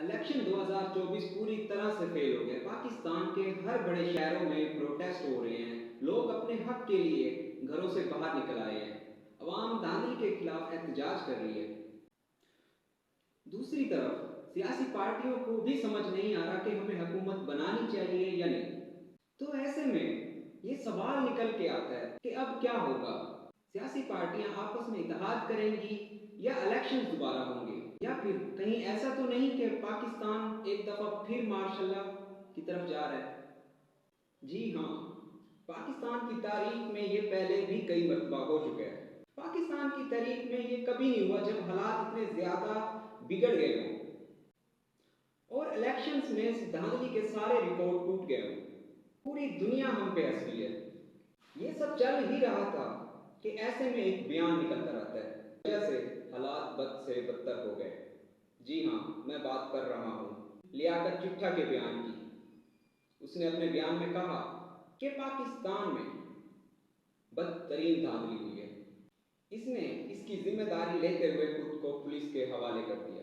Election 2024 پوری طرح سے فیل ہو گیا۔ پاکستان کے ہر بڑے شہروں میں پروٹیسٹ ہو رہے ہیں، لوگ اپنے حق کے لیے گھروں سے باہر نکل آئے ہیں، عوام دھاندلی کے خلاف احتجاج کر رہی ہے۔ دوسری طرف سیاسی پارٹیوں کو بھی سمجھ نہیں آ رہا کہ ہمیں حکومت بنانی چاہیے یا نہیں۔ تو ایسے میں یہ سوال نکل کے آتا ہے کہ اب کیا ہوگا؟ سیاسی پارٹیاں آپس میں اتحاد کریں گی یا الیکشن دوبارہ ہوں گے، یا پھر کہیں ایسا تو نہیں کہ پاکستان ایک دفعہ پھر مارشل لا کی طرف جا رہا ہے؟ جی ہاں، پاکستان کی تاریخ میں یہ پہلے بھی کئی مرتبہ ہو چکا ہے۔ پاکستان کی تاریخ میں یہ کبھی نہیں ہوا جب حالات اتنے زیادہ بگڑ گئے ہوں اور الیکشنز میں دھاندلی کے سارے ریکارڈ ٹوٹ گئے ہوں۔ پوری دنیا ہم پہ ہنس رہی ہے۔ یہ سب چل ہی رہا تھا کہ ایسے میں ایک بیان نکلتا رہتا ہے، وجہ سے حالات بد سے بدتر ہو گئے۔ جی ہاں، میں بات کر رہا ہوں لیاقت چٹھا کے بیان کی۔ اس نے اپنے بیان میں کہا کہ پاکستان میں بدترین دھاندلی ہوئی ہے۔ اس نے اس کی ذمہ داری لیتے ہوئے خود کو پولیس کے حوالے کر دیا۔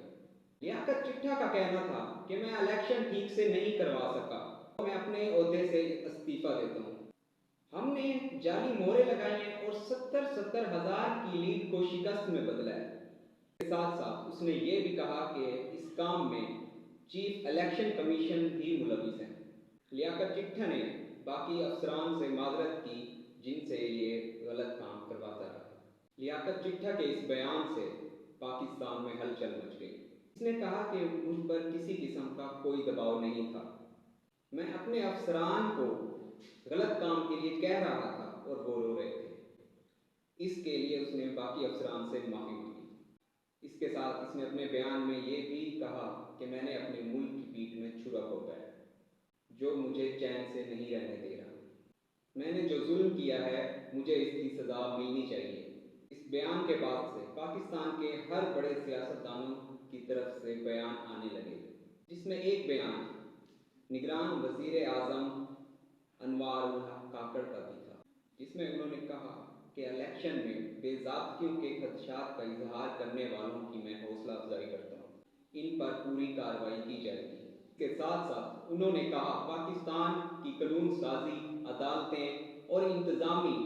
لیاقت چٹھا کا کہنا تھا کہ میں الیکشن ٹھیک سے نہیں کروا سکا، میں اپنے عہدے سے استعفیٰ دیتا ہوں۔ ہم نے جعلی مہریں لگائی ہیں اور 70 ہزار کی لیڈ کو شکست میں بدلا ہے۔ اس کے ساتھ ساتھ اس نے یہ بھی کہا کہ اس کام میں چیف الیکشن کمیشن بھی ملوث ہے۔ لیاقت چٹھا نے باقی افسران سے معذرت کی جن سے یہ غلط کام کرواتا رہا۔ لیاقت چٹھا کے اس بیان سے پاکستان میں ہلچل مچ گئی۔ اس نے کہا کہ مجھ پر کسی قسم کا کوئی دباؤ نہیں تھا، میں اپنے افسران کو غلط کام کے لیے کہہ رہا تھا اور وہ رو رہے تھے۔ اس کے لیے اس نے باقی افسران سے معافی مانگی۔ اس کے ساتھ اس نے اپنے بیان میں یہ بھی کہا کہ میں نے اپنے ملک کی پیٹھ میں چھرا گھونپا ہے جو مجھے چین سے نہیں رہنے دے رہا۔ میں نے جو ظلم کیا ہے مجھے اس کی سزا ملنی چاہیے۔ اس بیان کے بعد سے پاکستان کے ہر بڑے سیاستدانوں کی طرف سے بیان آنے لگے، جس میں ایک بیان نگران وزیر اعظم انوار الحق کاکڑ کا بھی تھا، جس میں انہوں نے کہا کہ الیکشن میں بے ضابطگیوں کے خدشات کا اظہار کرنے والوں کی میں حوصلہ افزائی کرتا ہوں، ان پر پوری کارروائی کی جائے گی۔ اس کے ساتھ ساتھ انہوں نے کہا پاکستان کی قانون سازی، عدالتیں اور انتظامی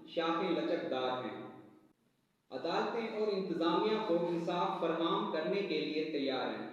شاخیں لچکدار ہیں۔ عدالتیں اور انتظامیہ کو انصاف فراہم کرنے کے لیے تیار ہیں۔